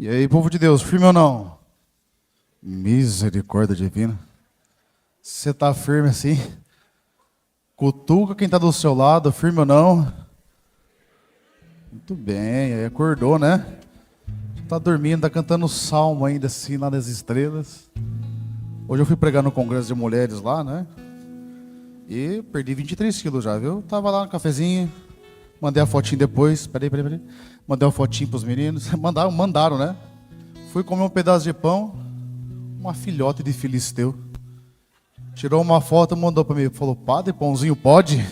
E aí, povo de Deus, firme ou não? Misericórdia divina. Você tá firme assim? Cutuca quem tá do seu lado, firme ou não? Muito bem, aí acordou, né? Tá dormindo, tá cantando salmo ainda assim, lá nas estrelas. Hoje eu fui pregar no congresso de mulheres lá, né? E perdi 23 quilos já, viu? Tava lá no cafezinho, mandei a fotinho depois. Peraí. Mandei uma fotinho pros meninos. Mandaram, né? Fui comer um pedaço de pão, uma filhote de filisteu. Tirou uma foto, mandou para mim. Falou, padre, pãozinho pode?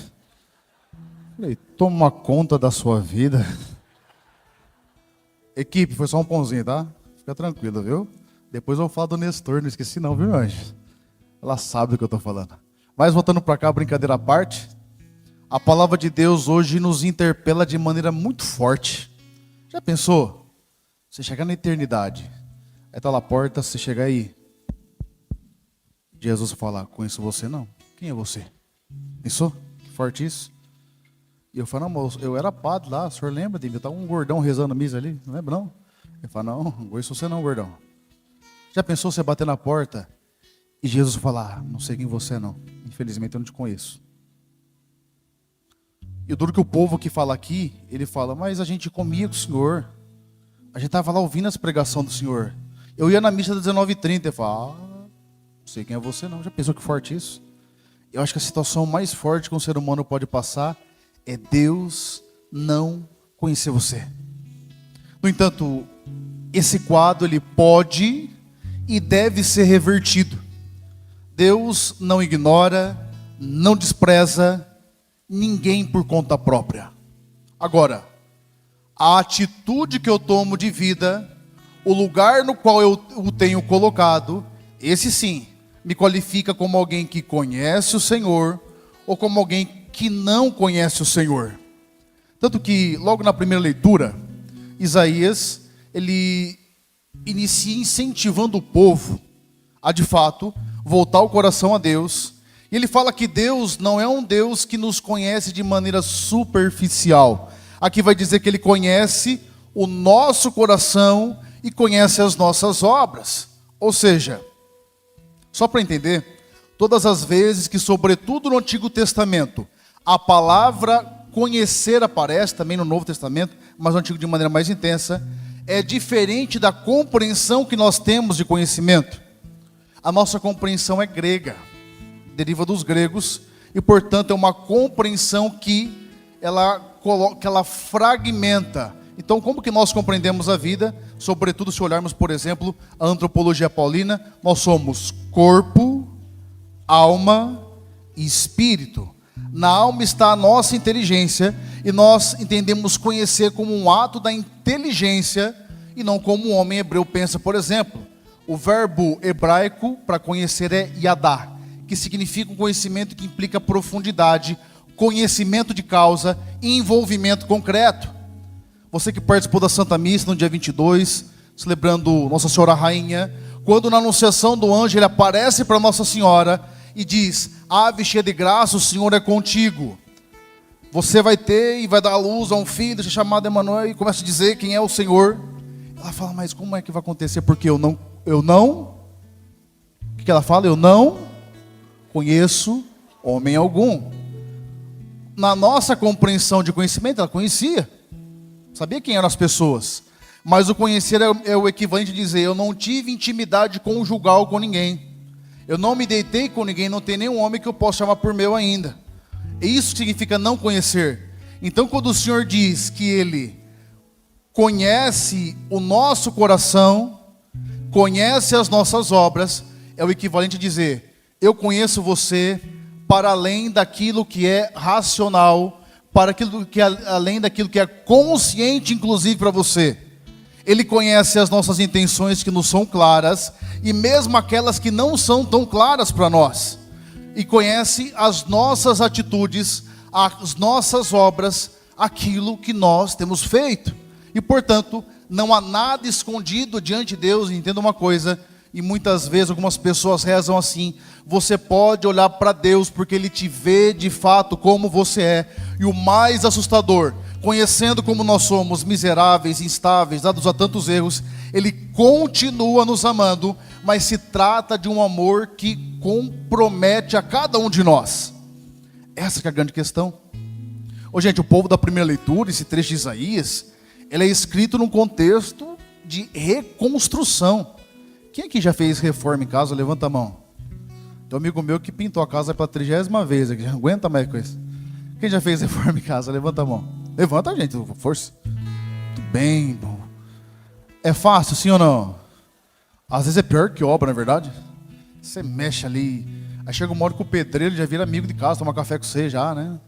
Falei, toma conta da sua vida. Equipe, foi só um pãozinho, tá? Fica tranquilo, viu? Depois eu vou falar do Nestor, não esqueci não, viu, anjo? Ela sabe do que eu estou falando. Mas voltando para cá, brincadeira à parte, a palavra de Deus hoje nos interpela de maneira muito forte. Já pensou? Você chegar na eternidade, aí está lá a porta, você chegar aí, Jesus falar, conheço você não. Quem é você? Pensou? Que forte isso. E eu falo, não, moço, eu era padre lá, o senhor lembra de mim? Estava um gordão rezando a missa ali, não lembra não? Ele fala, não conheço você não, gordão. Já pensou você bater na porta e Jesus falar, não sei quem você é não, infelizmente eu não te conheço. E o duro que o povo que fala aqui, ele fala, mas a gente comia com o senhor, a gente estava lá ouvindo as pregações do senhor. Eu ia na missa das 19h30 e falava, não sei quem é você não. Já pensou que forte isso? Eu acho que a situação mais forte que um ser humano pode passar é Deus não conhecer você. No entanto, esse quadro ele pode e deve ser revertido. Deus não ignora, não despreza ninguém por conta própria. Agora, a atitude que eu tomo de vida, o lugar no qual eu o tenho colocado, esse sim, me qualifica como alguém que conhece o Senhor ou como alguém que não conhece o Senhor. Tanto que, logo na primeira leitura, Isaías, ele inicia incentivando o povo a, de fato, voltar o coração a Deus. E ele fala que Deus não é um Deus que nos conhece de maneira superficial. Aqui vai dizer que ele conhece o nosso coração e conhece as nossas obras. Ou seja, só para entender, todas as vezes que, sobretudo no Antigo Testamento, a palavra conhecer aparece, também no Novo Testamento, mas no Antigo de maneira mais intensa, é diferente da compreensão que nós temos de conhecimento. A nossa compreensão é grega, deriva dos gregos, e portanto é uma compreensão que ela fragmenta. Então, como que nós compreendemos a vida? Sobretudo se olharmos, por exemplo, a antropologia paulina, nós somos corpo, alma e espírito. Na alma está a nossa inteligência, e nós entendemos conhecer como um ato da inteligência, e não como um homem hebreu pensa, por exemplo. O verbo hebraico para conhecer é yadá, que significa um conhecimento que implica profundidade, conhecimento de causa e envolvimento concreto. Você que participou da Santa Missa no dia 22, celebrando Nossa Senhora Rainha, quando na anunciação do anjo ele aparece para Nossa Senhora e diz, ave cheia de graça, o Senhor é contigo. Você vai ter e vai dar à luz a um filho chamado Emanuel, e começa a dizer quem é o Senhor. Ela fala, mas como é que vai acontecer? Porque eu não, o que ela fala? Eu não conheço homem algum. Na nossa compreensão de conhecimento, ela conhecia, sabia quem eram as pessoas, mas o conhecer é o equivalente de dizer, eu não tive intimidade conjugal com ninguém, eu não me deitei com ninguém, não tem nenhum homem que eu possa chamar por meu ainda. Isso significa não conhecer. Então, quando o Senhor diz que Ele conhece o nosso coração, conhece as nossas obras, é o equivalente a dizer, eu conheço você para além daquilo que é racional, para aquilo que é além daquilo que é consciente, inclusive para você. Ele conhece as nossas intenções que nos são claras, e mesmo aquelas que não são tão claras para nós. E conhece as nossas atitudes, as nossas obras, aquilo que nós temos feito. E portanto, não há nada escondido diante de Deus. Entenda uma coisa, e muitas vezes algumas pessoas rezam assim, você pode olhar para Deus porque Ele te vê de fato como você é. E o mais assustador, conhecendo como nós somos miseráveis, instáveis, dados a tantos erros, Ele continua nos amando, mas se trata de um amor que compromete a cada um de nós. Essa que é a grande questão. Ô, gente, o povo da primeira leitura, esse trecho de Isaías, ele é escrito num contexto de reconstrução. Quem aqui já fez reforma em casa? Levanta a mão. Tem um amigo meu que pintou a casa pela 30ª vez aqui. Aguenta mais com isso. Quem já fez reforma em casa? Levanta a mão. Levanta, gente, força. Tudo bem, bom. É fácil, sim ou não? Às vezes é pior que obra, na verdade. Você mexe ali. Aí chega uma hora que o pedreiro já vira amigo de casa, toma café com você já, né?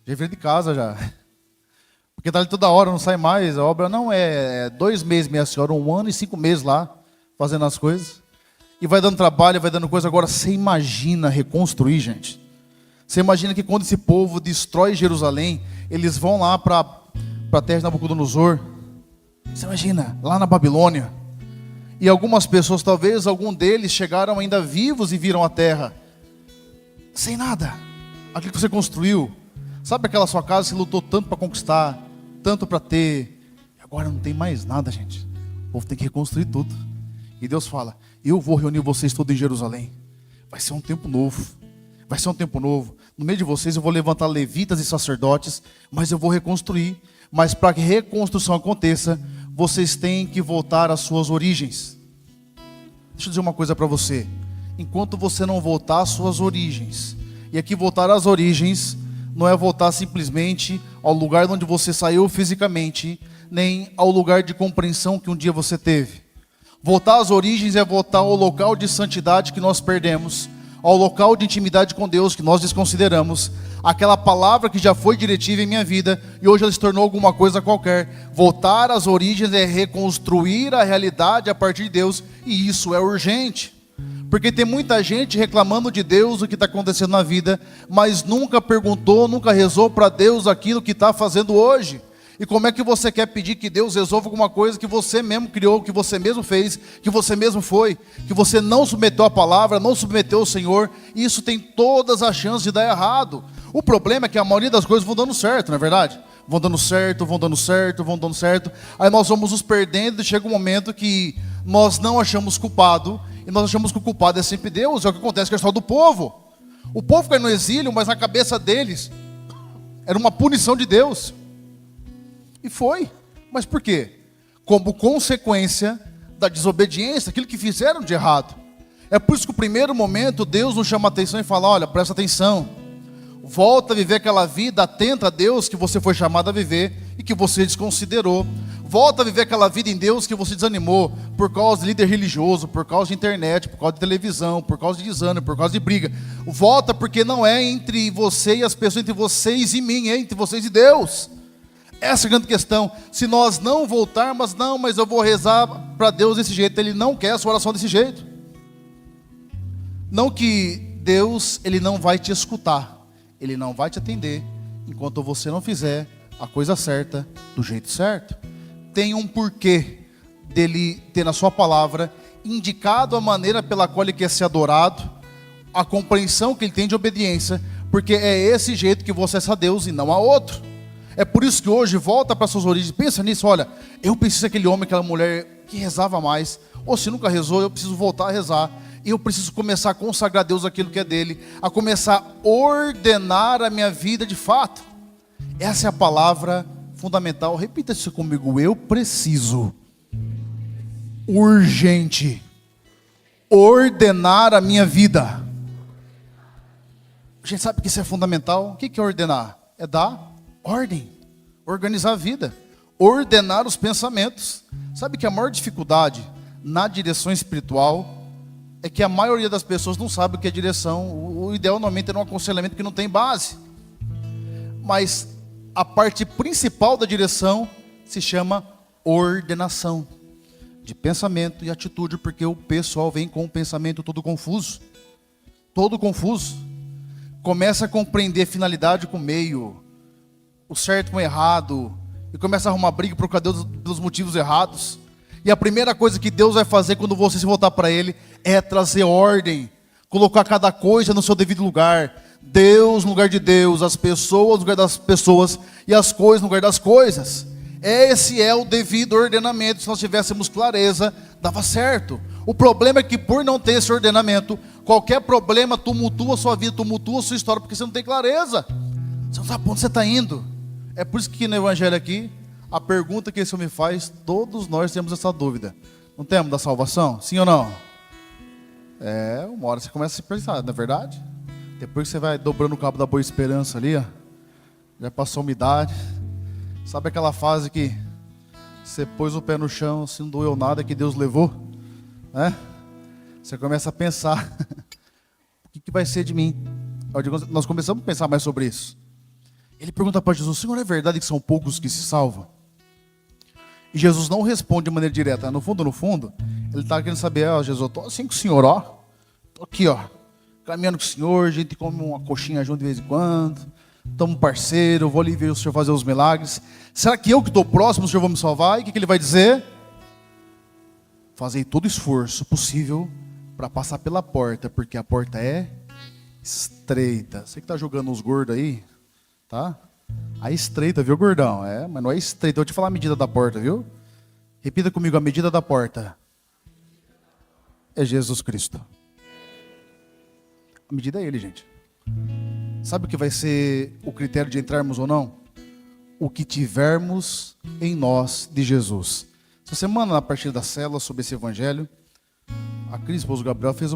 Já vira de casa já. Porque tá ali toda hora, não sai mais. A obra não é 2 meses, minha senhora, 1 ano e 5 meses lá, fazendo as coisas. E vai dando trabalho, vai dando coisa. Agora, você imagina reconstruir, gente? Você imagina que quando esse povo destrói Jerusalém, eles vão lá para a terra de Nabucodonosor. Você imagina, lá na Babilônia. E algumas pessoas, talvez algum deles, chegaram ainda vivos e viram a terra sem nada. Aquilo que você construiu. Sabe aquela sua casa que você lutou tanto para conquistar, tanto para ter, e agora não tem mais nada, gente. O povo tem que reconstruir tudo. E Deus fala: eu vou reunir vocês todos em Jerusalém. Vai ser um tempo novo. Vai ser um tempo novo. No meio de vocês eu vou levantar levitas e sacerdotes, mas eu vou reconstruir. Mas para que a reconstrução aconteça, vocês têm que voltar às suas origens. Deixa eu dizer uma coisa para você. Enquanto você não voltar às suas origens, e aqui voltar às origens não é voltar simplesmente ao lugar onde você saiu fisicamente, nem ao lugar de compreensão que um dia você teve. Voltar às origens é voltar ao local de santidade que nós perdemos, ao local de intimidade com Deus que nós desconsideramos, aquela palavra que já foi diretiva em minha vida e hoje ela se tornou alguma coisa qualquer. Voltar às origens é reconstruir a realidade a partir de Deus, e isso é urgente. Porque tem muita gente reclamando de Deus o que está acontecendo na vida, mas nunca perguntou, nunca rezou para Deus aquilo que está fazendo hoje. E como é que você quer pedir que Deus resolva alguma coisa que você mesmo criou, que você mesmo fez, que você mesmo foi, que você não submeteu à palavra, não submeteu ao Senhor? E isso tem todas as chances de dar errado. O problema é que a maioria das coisas vão dando certo, não é verdade? Vão dando certo, vão dando certo, vão dando certo. Aí nós vamos nos perdendo e chega um momento que nós não achamos culpado, e nós achamos que o culpado é sempre Deus. É o que acontece com a história do povo. O povo caiu no exílio, mas na cabeça deles era uma punição de Deus. E foi. Mas por quê? Como consequência da desobediência, aquilo que fizeram de errado. É por isso que no primeiro momento Deus nos chama a atenção e fala: olha, presta atenção. Volta a viver aquela vida atenta a Deus que você foi chamado a viver e que você desconsiderou. Volta a viver aquela vida em Deus que você desanimou por causa de líder religioso, por causa de internet, por causa de televisão, por causa de desânimo, por causa de briga. Volta porque não é entre você e as pessoas, entre vocês e mim, é entre vocês e Deus. Essa é a grande questão. Se nós não voltarmos, não, mas eu vou rezar para Deus desse jeito. Ele não quer a sua oração desse jeito. Não que Deus, Ele não vai te escutar. Ele não vai te atender enquanto você não fizer a coisa certa do jeito certo. Tem um porquê dele ter na sua palavra indicado a maneira pela qual ele quer ser adorado, a compreensão que ele tem de obediência, porque é esse jeito que você acessa a Deus e não a outro. É por isso que hoje volta para suas origens, pensa nisso, olha, eu preciso ser aquele homem, aquela mulher que rezava mais, ou se nunca rezou, eu preciso voltar a rezar, e eu preciso começar a consagrar a Deus aquilo que é dele, a começar a ordenar a minha vida de fato. Essa é a palavra fundamental. Repita isso comigo: eu preciso urgente ordenar a minha vida. A gente sabe que isso é fundamental. O que é ordenar? É dar ordem, organizar a vida, ordenar os pensamentos. Sabe que a maior dificuldade na direção espiritual é que a maioria das pessoas não sabe o que é direção. O ideal normalmente é um aconselhamento que não tem base. Mas a parte principal da direção se chama ordenação de pensamento e atitude, porque o pessoal vem com um pensamento todo confuso. Todo confuso. Começa a compreender a finalidade com o meio, o certo com o errado, e começa a arrumar briga por causa dos motivos errados. E a primeira coisa que Deus vai fazer quando você se voltar para Ele é trazer ordem, colocar cada coisa no seu devido lugar, Deus no lugar de Deus, as pessoas no lugar das pessoas e as coisas no lugar das coisas. Esse é o devido ordenamento. Se nós tivéssemos clareza, dava certo. O problema é que por não ter esse ordenamento, qualquer problema tumultua a sua vida, tumultua a sua história, porque você não tem clareza. Você não sabe para onde você está indo. É por isso que no Evangelho aqui, a pergunta que esse homem faz, todos nós temos essa dúvida. Não temos da salvação? Sim ou não? Uma hora você começa a se pensar, não é verdade? Depois que você vai dobrando o cabo da Boa Esperança ali, ó, já passou a umidade. Sabe aquela fase que você pôs o pé no chão, se não doeu nada, que Deus levou? Você começa a pensar, o que vai ser de mim? Nós começamos a pensar mais sobre isso. Ele pergunta para Jesus, Senhor, é verdade que são poucos que se salvam? E Jesus não responde de maneira direta. No fundo, ele está querendo saber, Jesus, eu estou assim com o Senhor, estou aqui, caminhando com o Senhor, a gente come uma coxinha junto de vez em quando, estamos parceiro, vou ali ver o Senhor fazer os milagres. Será que eu que estou próximo, o Senhor vai me salvar? E o que ele vai dizer? Fazei todo o esforço possível para passar pela porta, porque a porta é estreita. Você que está jogando os gordos aí, tá? A estreita, viu, gordão? Mas não é estreita. Eu vou te falar a medida da porta, viu? Repita comigo, a medida da porta é Jesus Cristo. A medida é Ele, gente. Sabe o que vai ser o critério de entrarmos ou não? O que tivermos em nós de Jesus. Essa semana, na partir da célula sobre esse evangelho, a Cris, esposo Gabriel, trouxe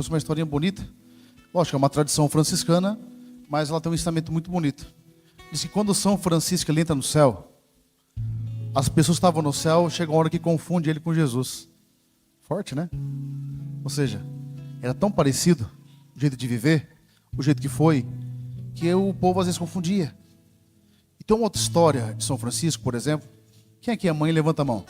uma historinha bonita. Lógico, é uma tradição franciscana, mas ela tem um ensinamento muito bonito. Diz que quando São Francisco ele entra no céu, as pessoas que estavam no céu, chega uma hora que confunde ele com Jesus. Forte, né? Ou seja, era tão parecido o jeito de viver, o jeito que foi, que o povo às vezes confundia. E tem uma outra história de São Francisco, por exemplo. Quem aqui é mãe? Levanta a mão.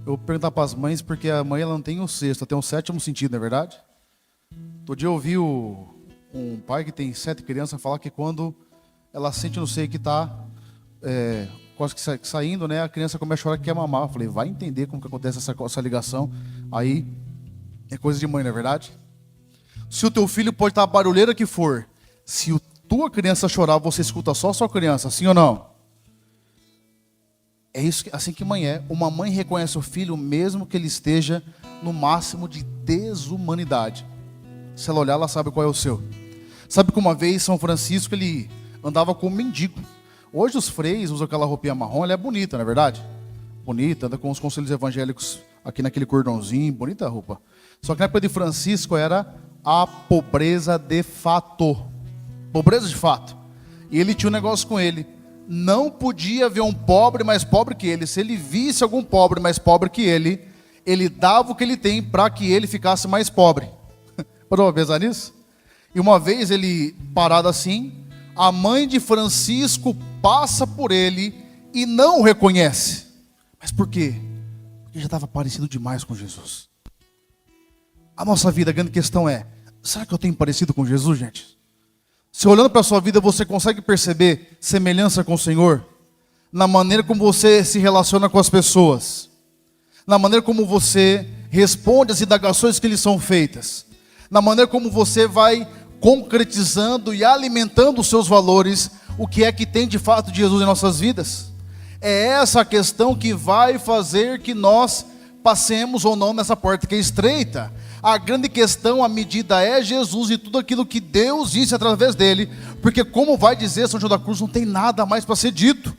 Eu vou perguntar para as mães, porque a mãe ela não tem o sexto, ela tem o sétimo sentido, não é verdade? Todo dia eu ouvi um pai que tem 7 crianças falar que quando ela sente no seio que está quase que saindo, né, a criança começa a chorar que quer mamar. Eu falei, vai entender como que acontece essa ligação. Aí é coisa de mãe, não é verdade? Se o teu filho pode estar a barulheira que for, se a tua criança chorar, você escuta só a sua criança, sim ou não? É isso, assim que mãe é. Uma mãe reconhece o filho mesmo que ele esteja no máximo de desumanidade. Se ela olhar, ela sabe qual é o seu. Sabe que uma vez São Francisco ele andava como mendigo. Hoje os freis usam aquela roupinha marrom, ela é bonita, não é verdade? Bonita, anda com os conselhos evangélicos aqui naquele cordãozinho, bonita a roupa. Só que na época de Francisco era a pobreza de fato. Pobreza de fato. E ele tinha um negócio com ele. Não podia ver um pobre mais pobre que ele. Se ele visse algum pobre mais pobre que ele dava o que ele tem para que ele ficasse mais pobre. Parou pra pensar nisso? E uma vez ele, parado assim, a mãe de Francisco passa por ele e não o reconhece. Mas por quê? Porque já estava parecido demais com Jesus. A nossa vida, a grande questão é, será que eu tenho parecido com Jesus, gente? Se olhando para a sua vida, você consegue perceber semelhança com o Senhor? Na maneira como você se relaciona com as pessoas. Na maneira como você responde às indagações que lhe são feitas. Na maneira como você vai concretizando e alimentando os seus valores, o que é que tem de fato de Jesus em nossas vidas. É essa a questão que vai fazer que nós passemos ou não nessa porta que é estreita. A grande questão, a medida é Jesus e tudo aquilo que Deus disse através dele, porque como vai dizer São João da Cruz, não tem nada mais para ser dito.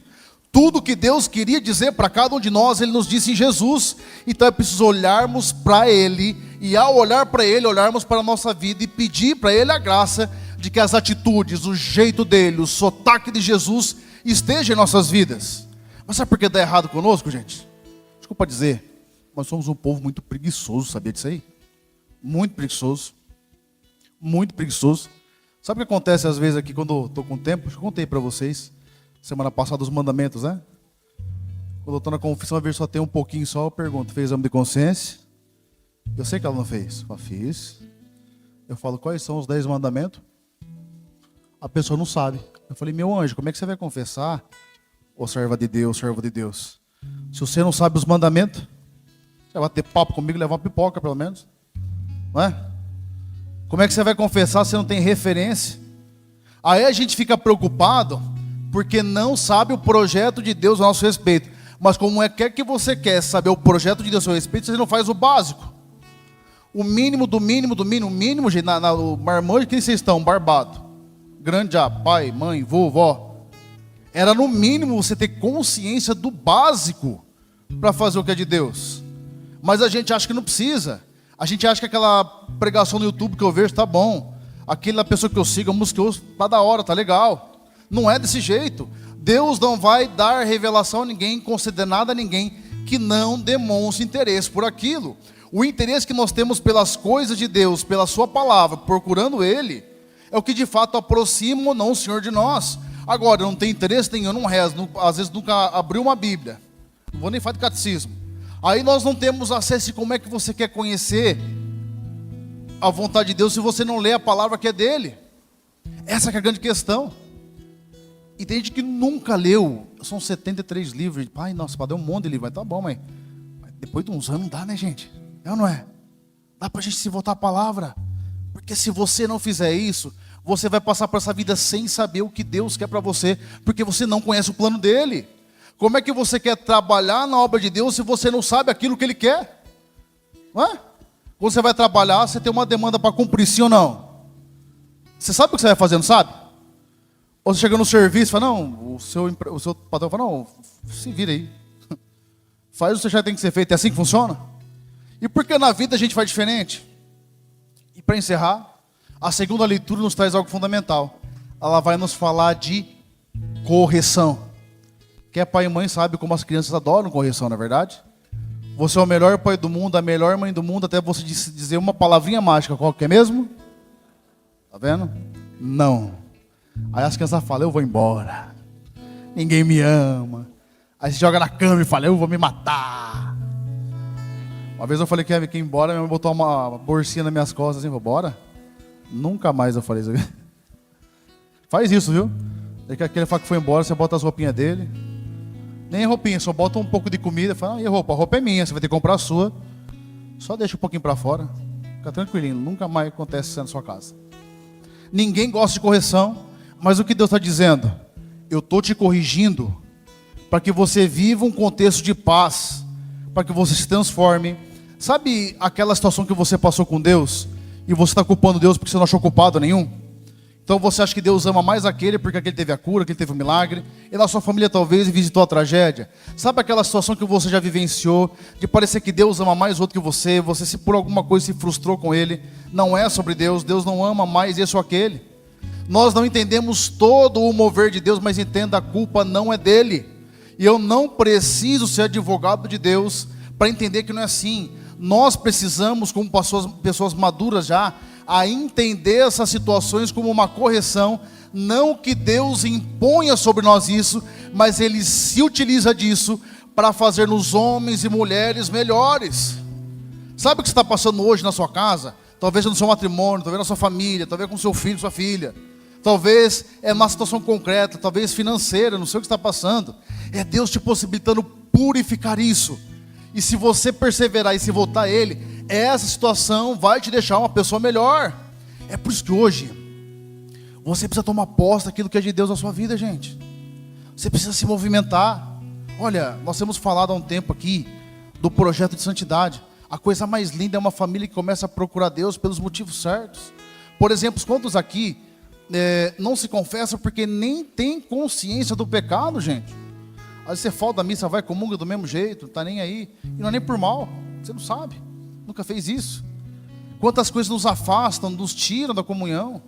Tudo que Deus queria dizer para cada um de nós, Ele nos disse em Jesus. Então é preciso olharmos para Ele, e ao olhar para Ele, olharmos para a nossa vida e pedir para Ele a graça de que as atitudes, o jeito dele, o sotaque de Jesus esteja em nossas vidas. Mas sabe por que dá errado conosco, gente? Desculpa dizer, nós somos um povo muito preguiçoso, sabia disso aí? Muito preguiçoso. Muito preguiçoso. Sabe o que acontece às vezes aqui quando eu estou com tempo? Eu contei para vocês semana passada os mandamentos, né? Quando eu estou na confissão, a ver só tem um pouquinho só, eu pergunto, fez exame de consciência? Eu sei que ela não fez. Eu fiz. Eu falo, quais são os 10 mandamentos? A pessoa não sabe. Eu falei, meu anjo, como é que você vai confessar? Ô serva de Deus, servo de Deus. Se você não sabe os mandamentos, você vai ter papo comigo e levar uma pipoca, pelo menos. Não é? Como é que você vai confessar se não tem referência? Aí a gente fica preocupado porque não sabe o projeto de Deus a nosso respeito. Mas como é que você quer saber o projeto de Deus a seu respeito, você não faz o básico? O mínimo do mínimo do mínimo, mínimo, gente, o marmanjo, quem vocês estão? Barbado. Grande já, pai, mãe, vovó. Era no mínimo você ter consciência do básico para fazer o que é de Deus. Mas a gente acha que não precisa. A gente acha que aquela pregação no YouTube que eu vejo tá bom. Aquela pessoa que eu sigo, a música que eu ouço, tá da hora, tá legal. Não é desse jeito. Deus não vai dar revelação a ninguém, conceder nada a ninguém que não demonstre interesse por aquilo. O interesse que nós temos pelas coisas de Deus, pela sua palavra, procurando Ele, é o que de fato aproxima ou não o Senhor de nós. Agora, não tem interesse nenhum, não rezo, às vezes nunca abriu uma Bíblia. Não vou nem falar de catecismo. Aí nós não temos acesso. Como é que você quer conhecer a vontade de Deus se você não lê a palavra que é dele? Essa que é a grande questão. E tem gente que nunca leu. São 73 livros. Pai, nossa, para dar um monte de livro. Mas tá bom, mas depois de uns anos não dá, né, gente? É ou não é? Dá pra gente se voltar à palavra. Porque se você não fizer isso, você vai passar por essa vida sem saber o que Deus quer para você, porque você não conhece o plano dele. Como é que você quer trabalhar na obra de Deus se você não sabe aquilo que ele quer? Não é? Quando você vai trabalhar, você tem uma demanda para cumprir, sim ou não? Você sabe o que você vai fazer, não sabe? Ou você chega no serviço e fala, não, o seu patrão fala, não, se vira aí. Faz o que já tem que ser feito, é assim que funciona? E por que na vida a gente faz diferente? E para encerrar, a segunda leitura nos traz algo fundamental. Ela vai nos falar de correção. Quem é pai e mãe sabe como as crianças adoram correção, não é verdade? Você é o melhor pai do mundo, a melhor mãe do mundo, até você dizer uma palavrinha mágica, qual que é mesmo? Tá vendo? Não. Aí as crianças falam, eu vou embora. Ninguém me ama. Aí você joga na cama e fala, eu vou me matar. Uma vez eu falei que ia ir embora, minha mãe botou uma bolsinha nas minhas costas assim, vou embora? Nunca mais eu falei isso aqui. Faz isso, viu? Daí que aquele fala que foi embora, você bota as roupinhas dele. Nem roupinha, só bota um pouco de comida. Fala, e a roupa? A roupa é minha, você vai ter que comprar a sua. Só deixa um pouquinho para fora. Fica tranquilinho, nunca mais acontece isso na sua casa. Ninguém gosta de correção, mas o que Deus está dizendo? Eu estou te corrigindo para que você viva um contexto de paz, para que você se transforme. Sabe aquela situação que você passou com Deus e você está culpando Deus porque você não achou culpado nenhum? Então você acha que Deus ama mais aquele porque aquele teve a cura, aquele teve o milagre, e na sua família talvez visitou a tragédia. Sabe aquela situação que você já vivenciou, de parecer que Deus ama mais outro que você se por alguma coisa se frustrou com ele? Não é sobre Deus, Deus não ama mais esse ou aquele. Nós não entendemos todo o mover de Deus, mas entenda, a culpa não é dele. E eu não preciso ser advogado de Deus para entender que não é assim. Nós precisamos, como pessoas maduras já, a entender essas situações como uma correção, não que Deus imponha sobre nós isso, mas Ele se utiliza disso para fazer-nos homens e mulheres melhores. Sabe o que você está passando hoje na sua casa? Talvez no seu matrimônio, talvez na sua família, talvez com seu filho, sua filha. Talvez é uma situação concreta, talvez financeira, não sei o que está passando. É Deus te possibilitando purificar isso. E se você perseverar e se voltar a Ele, essa situação vai te deixar uma pessoa melhor. É por isso que hoje você precisa tomar posse daquilo que é de Deus na sua vida, gente. Você precisa se movimentar. Olha, nós temos falado há um tempo aqui do projeto de santidade. A coisa mais linda é uma família que começa a procurar Deus pelos motivos certos. Por exemplo, quantos aqui não se confessam porque nem tem consciência do pecado, gente? Às vezes você falta da missa, vai, comunga do mesmo jeito, não está nem aí. E não é nem por mal, você não sabe, nunca fez isso. Quantas coisas nos afastam, nos tiram da comunhão.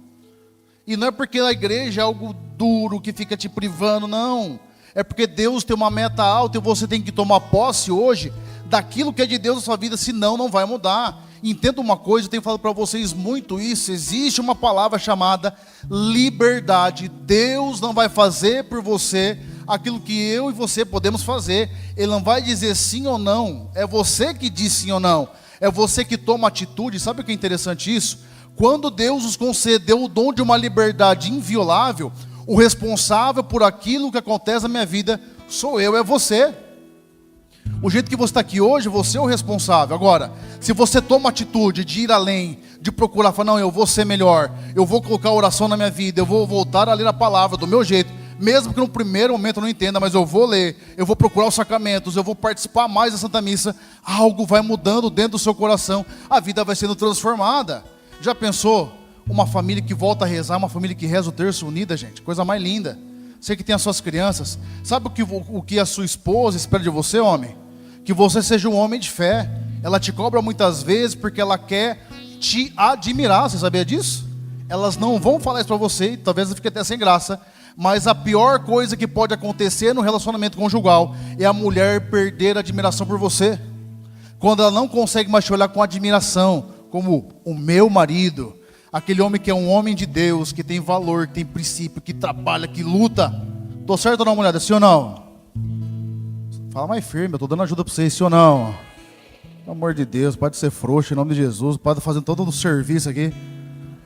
E não é porque a igreja é algo duro que fica te privando, não. É porque Deus tem uma meta alta e você tem que tomar posse hoje daquilo que é de Deus na sua vida, senão não vai mudar. Entenda uma coisa, eu tenho falado para vocês muito isso, existe uma palavra chamada liberdade. Deus não vai fazer por você aquilo que eu e você podemos fazer. Ele não vai dizer sim ou não, é você que diz sim ou não, é você que toma atitude. Sabe o que é interessante isso? Quando Deus nos concedeu o dom de uma liberdade inviolável, o responsável por aquilo que acontece na minha vida sou eu, é você. O jeito que você está aqui hoje, você é o responsável. Agora, se você toma a atitude de ir além, de procurar, falar, não, eu vou ser melhor, eu vou colocar oração na minha vida, eu vou voltar a ler a palavra do meu jeito, mesmo que no primeiro momento eu não entenda, mas eu vou ler, eu vou procurar os sacramentos, eu vou participar mais da Santa Missa, algo vai mudando dentro do seu coração, a vida vai sendo transformada. Já pensou? Uma família que volta a rezar, uma família que reza o terço unida, gente, coisa mais linda. Você que tem as suas crianças, sabe o que a sua esposa espera de você, homem? Que você seja um homem de fé. Ela te cobra muitas vezes porque ela quer te admirar, você sabia disso? Elas não vão falar isso para você, talvez fique até sem graça, mas a pior coisa que pode acontecer no relacionamento conjugal é a mulher perder a admiração por você. Quando ela não consegue mais te olhar com admiração, como o meu marido, aquele homem que é um homem de Deus, que tem valor, que tem princípio, que trabalha, que luta. Tô certo ou não, mulher? Sim ou não? Fala mais firme, eu tô dando ajuda para vocês, sim ou não? Pelo amor de Deus, pode ser frouxo em nome de Jesus, pode fazer todo o serviço aqui.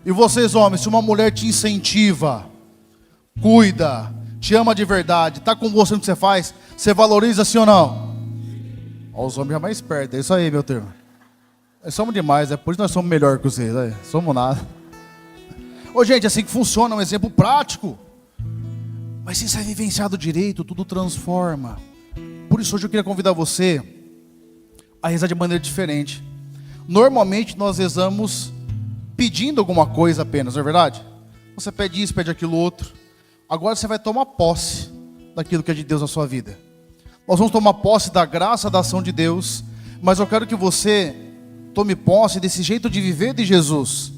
E vocês, homens, se uma mulher te incentiva, cuida, te ama de verdade, tá com você no que você faz, você valoriza, sim ou não? Ó, os homens já mais espertos, é isso aí, meu termo. Nós somos demais, é por isso que nós somos melhor que vocês, né? Somos nada. Ô gente, assim que funciona, um exemplo prático. Mas se você é vivenciado direito, tudo transforma. Por isso hoje eu queria convidar você a rezar de maneira diferente. Normalmente nós rezamos pedindo alguma coisa apenas, não é verdade? Você pede isso, pede aquilo outro. Agora você vai tomar posse daquilo que é de Deus na sua vida. Nós vamos tomar posse da graça, da ação de Deus. Mas eu quero que você tome posse desse jeito de viver de Jesus.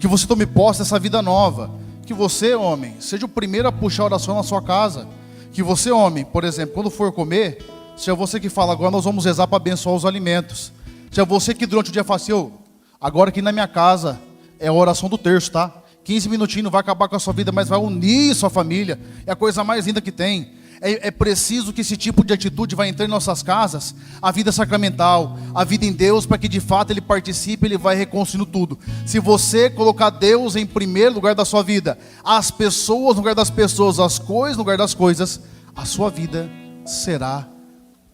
Que você tome posse dessa vida nova. Que você, homem, seja o primeiro a puxar a oração na sua casa. Que você, homem, por exemplo, quando for comer, seja você que fala, agora nós vamos rezar para abençoar os alimentos. Seja você que durante o dia fala assim, agora aqui na minha casa é a oração do terço, tá? 15 minutinhos não vai acabar com a sua vida, mas vai unir sua família. É a coisa mais linda que tem. É preciso que esse tipo de atitude vai entrar em nossas casas, a vida sacramental, a vida em Deus, para que de fato Ele participe, Ele vai reconstruindo tudo. Se você colocar Deus em primeiro lugar da sua vida, as pessoas no lugar das pessoas, as coisas no lugar das coisas, a sua vida será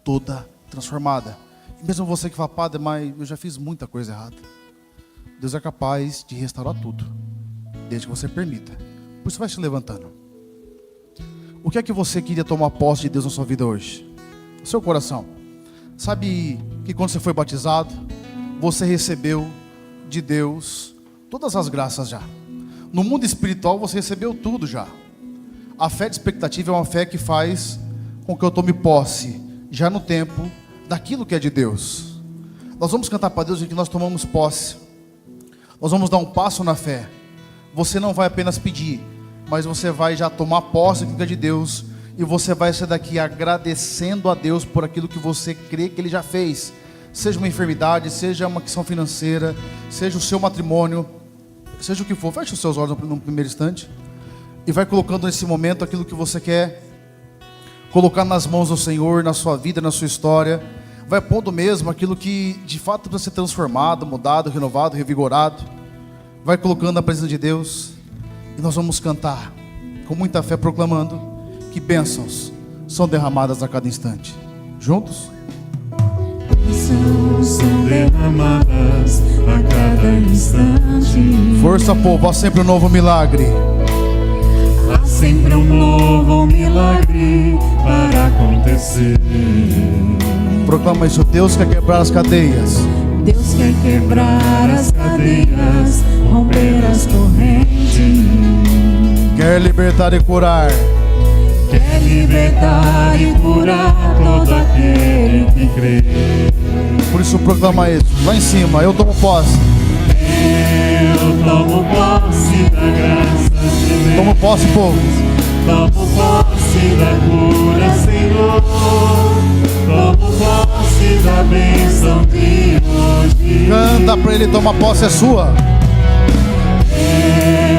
toda transformada. E mesmo você que fala, padre, mas eu já fiz muita coisa errada. Deus é capaz de restaurar tudo, desde que você permita. Por isso vai se levantando. O que é que você queria tomar posse de Deus na sua vida hoje? O seu coração. Sabe que quando você foi batizado, você recebeu de Deus todas as graças já. No mundo espiritual você recebeu tudo já. A fé de expectativa é uma fé que faz com que eu tome posse, já no tempo, daquilo que é de Deus. Nós vamos cantar para Deus em que nós tomamos posse. Nós vamos dar um passo na fé. Você não vai apenas pedir, mas você vai já tomar posse daquilo que é de Deus, e você vai sair daqui agradecendo a Deus por aquilo que você crê que Ele já fez. Seja uma enfermidade, seja uma questão financeira, seja o seu matrimônio, seja o que for. Feche os seus olhos no primeiro instante e vai colocando nesse momento aquilo que você quer colocar nas mãos do Senhor, na sua vida, na sua história. Vai pondo mesmo aquilo que de fato precisa ser transformado, mudado, renovado, revigorado. Vai colocando na presença de Deus. E nós vamos cantar com muita fé, proclamando que bênçãos são derramadas a cada instante. Juntos? Bênçãos são derramadas a cada instante. Força, povo, há sempre um novo milagre. Há sempre um novo milagre para acontecer. Proclama isso, Deus quer quebrar as cadeias. Deus quer quebrar as cadeias, romper as correntes. Quer libertar e curar. Quer libertar e curar todo aquele que crê. Por isso proclama isso, lá em cima, eu tomo posse. Eu tomo posse da graça de Deus. Tomo posse, povo. Tomo posse da cura, Senhor. Tomo posse da bênção de hoje. Canta pra Ele, toma posse, é sua.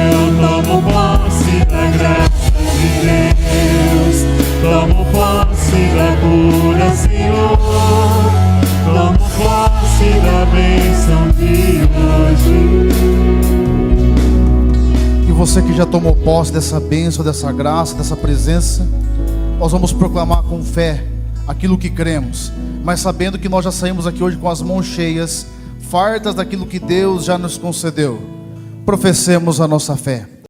Eu tomo posse da graça de Deus. Tomo posse da cura, Senhor. Tomo posse da bênção de hoje. E você que já tomou posse dessa bênção, dessa graça, dessa presença, nós vamos proclamar com fé aquilo que cremos. mas sabendo que nós já saímos aqui hoje com as mãos cheias, fartas daquilo que Deus já nos concedeu. Professemos a nossa fé.